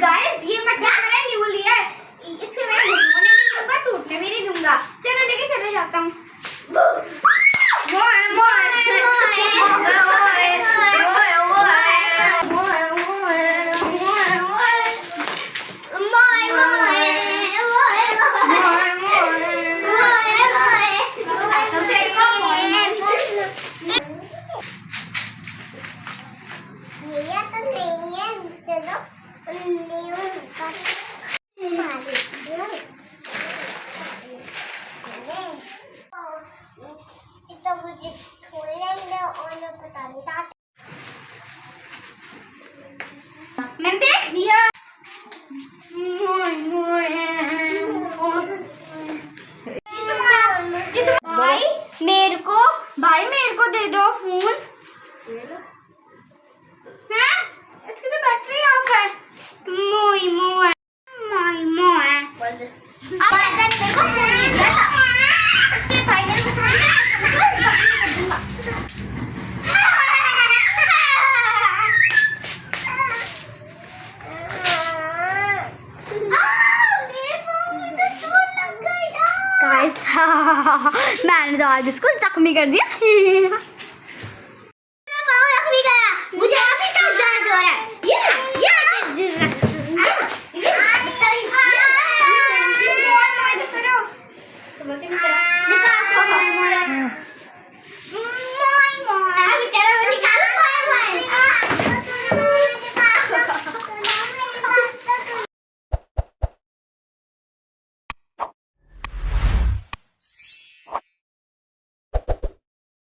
Guys ये मटका मैंने न्यू लिया है, इसके मैं घूमने भी नहीं दूंगा, टूटने भी नहीं दूंगा। चलो लेके चले जाता हूँ। मैंने देख दिया। भाई मेरे को दे दो फोन। हैं? इसकी तो बैटरी ऑफ है। मोई मोए मोई मोए। अब मेरे को फोन दे दिया था। इसके भाई ने मुझे फोन दिया। गाइस मैंने तो आज इसको जख्मी कर दिया।